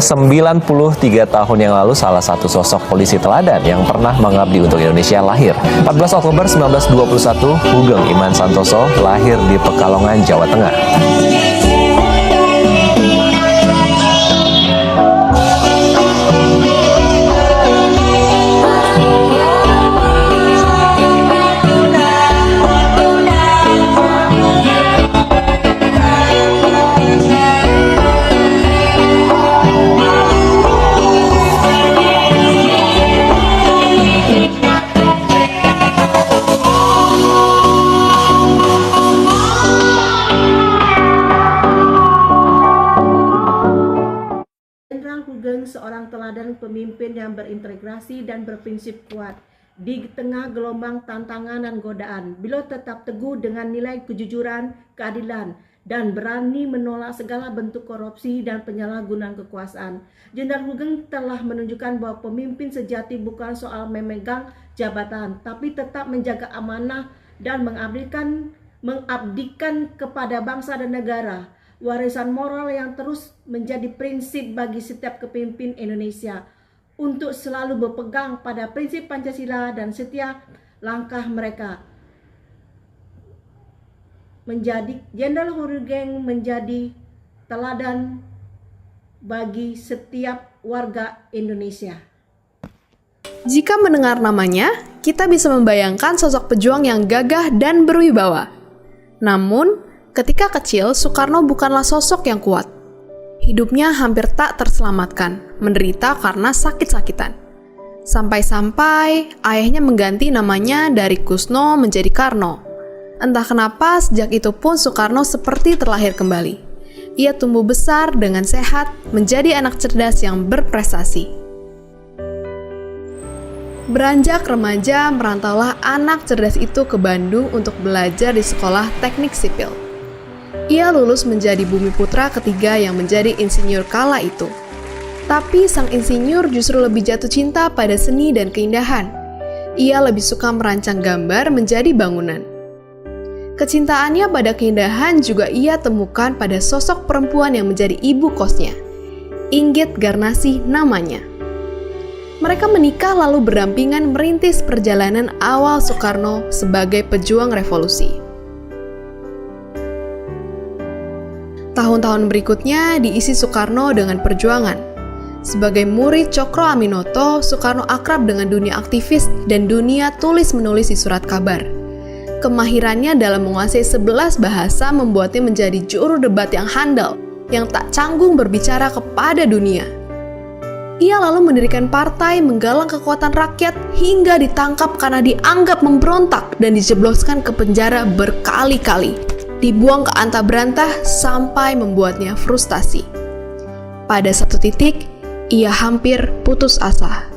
93 tahun yang lalu, salah satu sosok polisi teladan yang pernah mengabdi untuk Indonesia lahir. 14 Oktober 1921, Hugeng Iman Santoso lahir di Pekalongan, Jawa Tengah. Hugeng seorang teladan pemimpin yang berintegrasi dan berprinsip kuat. Di tengah gelombang tantangan dan godaan, beliau tetap teguh dengan nilai kejujuran, keadilan, dan berani menolak segala bentuk korupsi dan penyalahgunaan kekuasaan. Jenderal Hugeng telah menunjukkan bahwa pemimpin sejati bukan soal memegang jabatan, tapi tetap menjaga amanah dan mengabdikan kepada bangsa dan negara. Warisan moral yang terus menjadi prinsip bagi setiap kepemimpin Indonesia untuk selalu berpegang pada prinsip Pancasila dan setiap langkah mereka. Jenderal Hugeng menjadi teladan bagi setiap warga Indonesia. Jika mendengar namanya, kita bisa membayangkan sosok pejuang yang gagah dan berwibawa. Namun, ketika kecil, Soekarno bukanlah sosok yang kuat. Hidupnya hampir tak terselamatkan, menderita karena sakit-sakitan. Sampai-sampai ayahnya mengganti namanya dari Kusno menjadi Karno. Entah kenapa sejak itu pun Soekarno seperti terlahir kembali. Ia tumbuh besar dengan sehat, menjadi anak cerdas yang berprestasi. Beranjak remaja, merantaulah anak cerdas itu ke Bandung untuk belajar di sekolah teknik sipil. Ia lulus menjadi bumi putra ketiga yang menjadi insinyur kala itu. Tapi sang insinyur justru lebih jatuh cinta pada seni dan keindahan. Ia lebih suka merancang gambar menjadi bangunan. Kecintaannya pada keindahan juga ia temukan pada sosok perempuan yang menjadi ibu kosnya. Inggit Garnasih namanya. Mereka menikah lalu berdampingan merintis perjalanan awal Soekarno sebagai pejuang revolusi. Tahun-tahun berikutnya diisi Soekarno dengan perjuangan. Sebagai murid Cokro Aminoto, Soekarno akrab dengan dunia aktivis dan dunia tulis-menulis di surat kabar. Kemahirannya dalam menguasai 11 bahasa membuatnya menjadi juru debat yang handal, yang tak canggung berbicara kepada dunia. Ia lalu mendirikan partai menggalang kekuatan rakyat hingga ditangkap karena dianggap memberontak dan dijebloskan ke penjara berkali-kali. Dibuang ke antah berantah sampai membuatnya frustasi. Pada satu titik, ia hampir putus asa.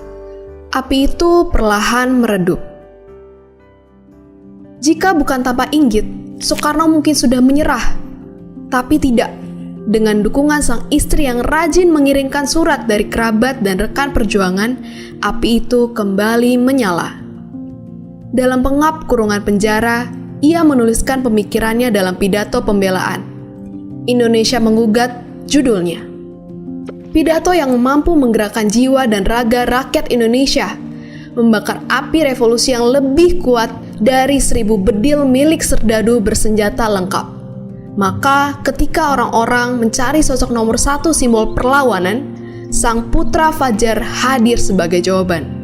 Api itu perlahan meredup. Jika bukan tanpa Inggit, Soekarno mungkin sudah menyerah. Tapi tidak. Dengan dukungan sang istri yang rajin mengirimkan surat dari kerabat dan rekan perjuangan, api itu kembali menyala. Dalam pengap kurungan penjara, ia menuliskan pemikirannya dalam pidato pembelaan. Indonesia Menggugat judulnya. Pidato yang mampu menggerakkan jiwa dan raga rakyat Indonesia, membakar api revolusi yang lebih kuat dari 1000 bedil milik serdadu bersenjata lengkap. Maka ketika orang-orang mencari sosok nomor 1 simbol perlawanan, sang putra Fajar hadir sebagai jawaban.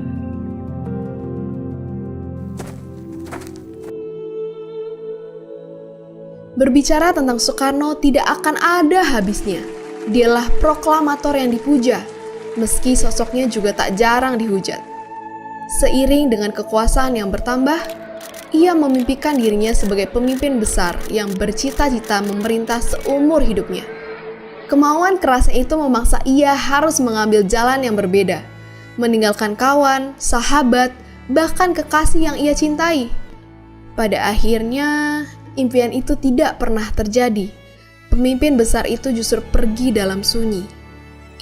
Berbicara tentang Soekarno tidak akan ada habisnya. Dialah proklamator yang dipuja, meski sosoknya juga tak jarang dihujat. Seiring dengan kekuasaan yang bertambah, ia memimpikan dirinya sebagai pemimpin besar yang bercita-cita memerintah seumur hidupnya. Kemauan kerasnya itu memaksa ia harus mengambil jalan yang berbeda, meninggalkan kawan, sahabat, bahkan kekasih yang ia cintai. Pada akhirnya, impian itu tidak pernah terjadi. Pemimpin besar itu justru pergi dalam sunyi.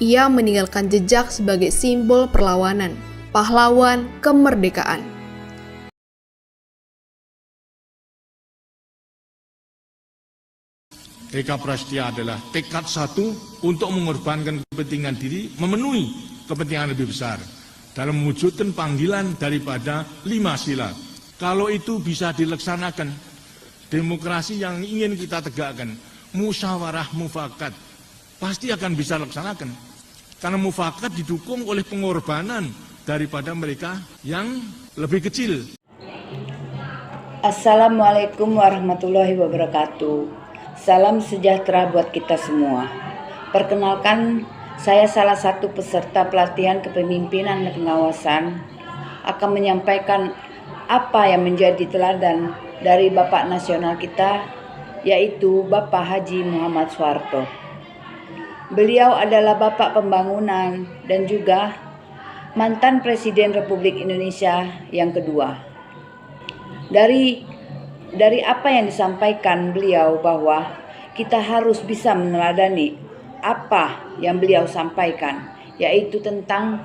Ia meninggalkan jejak sebagai simbol perlawanan, pahlawan kemerdekaan. Eka Prasetya adalah tekad satu untuk mengorbankan kepentingan diri, memenuhi kepentingan lebih besar dalam mewujudkan panggilan daripada 5 sila. Kalau itu bisa dilaksanakan, demokrasi yang ingin kita tegakkan, musyawarah mufakat, pasti akan bisa laksanakan. Karena mufakat didukung oleh pengorbanan daripada mereka yang lebih kecil. Assalamualaikum warahmatullahi wabarakatuh. Salam sejahtera buat kita semua. Perkenalkan, saya salah satu peserta pelatihan kepemimpinan dan pengawasan akan menyampaikan apa yang menjadi teladan dari Bapak Nasional kita, yaitu Bapak Haji Muhammad Soeharto. Beliau adalah Bapak Pembangunan dan juga mantan Presiden Republik Indonesia yang kedua. Dari apa yang disampaikan beliau bahwa kita harus bisa meneladani apa yang beliau sampaikan, yaitu tentang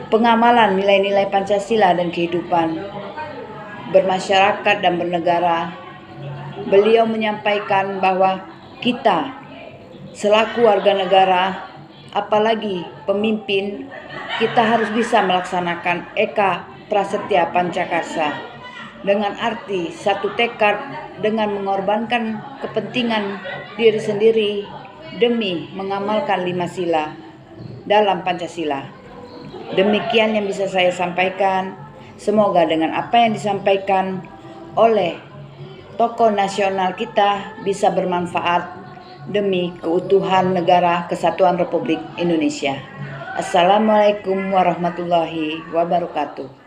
pengamalan nilai-nilai Pancasila dan kehidupan bermasyarakat dan bernegara. Beliau menyampaikan bahwa kita selaku warga negara, apalagi pemimpin, kita harus bisa melaksanakan Eka Prasetya Pancakarsa dengan arti satu tekad dengan mengorbankan kepentingan diri sendiri demi mengamalkan 5 sila dalam Pancasila. Demikian yang bisa saya sampaikan. Semoga dengan apa yang disampaikan oleh tokoh nasional kita bisa bermanfaat demi keutuhan negara Kesatuan Republik Indonesia. Assalamualaikum warahmatullahi wabarakatuh.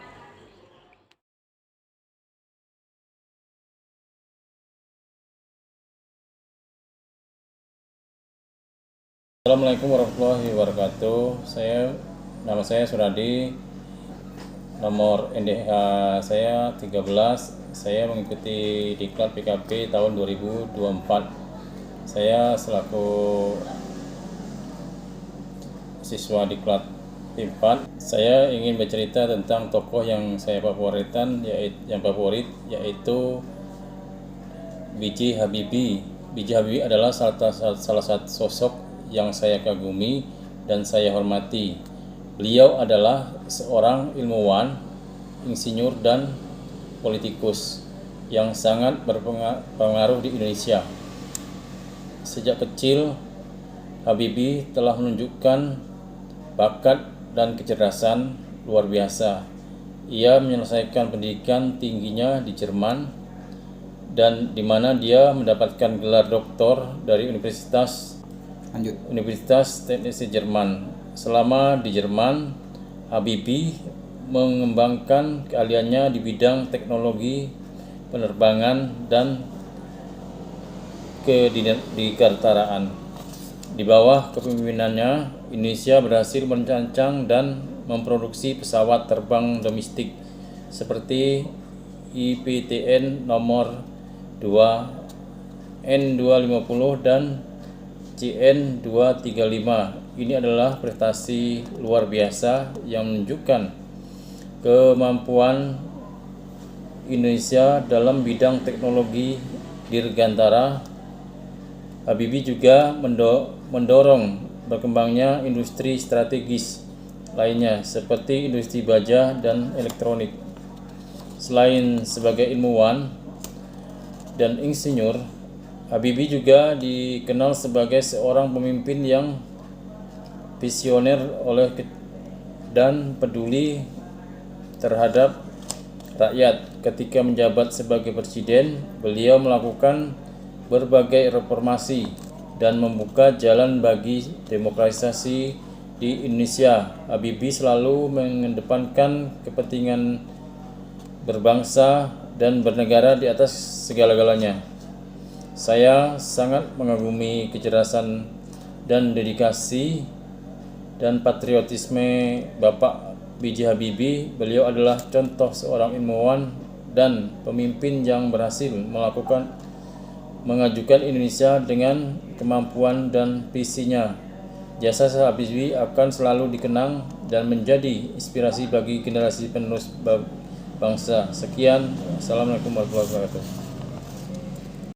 Assalamualaikum warahmatullahi wabarakatuh. Nama saya Suradi. Nomor NDH saya 13. Saya mengikuti diklat PKP tahun 2024. Saya selaku siswa diklat P4. Saya ingin bercerita tentang tokoh yang saya favorit yaitu B.J. Habibie. B.J. Habibie adalah salah satu sosok yang saya kagumi dan saya hormati. Beliau adalah seorang ilmuwan, insinyur dan politikus yang sangat berpengaruh di Indonesia. Sejak kecil, Habibie telah menunjukkan bakat dan kecerdasan luar biasa. Ia menyelesaikan pendidikan tingginya di Jerman dan di mana dia mendapatkan gelar doktor dari Universitas Teknik Jerman. Selama di Jerman, Habibie mengembangkan keahliannya di bidang teknologi penerbangan dan kedirgantaraan. Di bawah kepemimpinannya, Indonesia berhasil merancang dan memproduksi pesawat terbang domestik seperti IPTN nomor 2, N250 dan CN235. Ini adalah prestasi luar biasa yang menunjukkan kemampuan Indonesia dalam bidang teknologi dirgantara. Habibie juga mendorong berkembangnya industri strategis lainnya seperti industri baja dan elektronik. Selain sebagai ilmuwan dan insinyur, Habibie juga dikenal sebagai seorang pemimpin yang visioner dan peduli terhadap rakyat. Ketika menjabat sebagai presiden, beliau melakukan berbagai reformasi dan membuka jalan bagi demokratisasi di Indonesia. Habibie selalu mengedepankan kepentingan berbangsa dan bernegara di atas segala-galanya. Saya sangat mengagumi kecerdasan dan dedikasi dan patriotisme Bapak B.J. Habibie. Beliau adalah contoh seorang ilmuwan dan pemimpin yang berhasil mengajukan Indonesia dengan kemampuan dan visinya. Jasa Habibie akan selalu dikenang dan menjadi inspirasi bagi generasi penerus bangsa. Sekian, Assalamualaikum warahmatullahi wabarakatuh.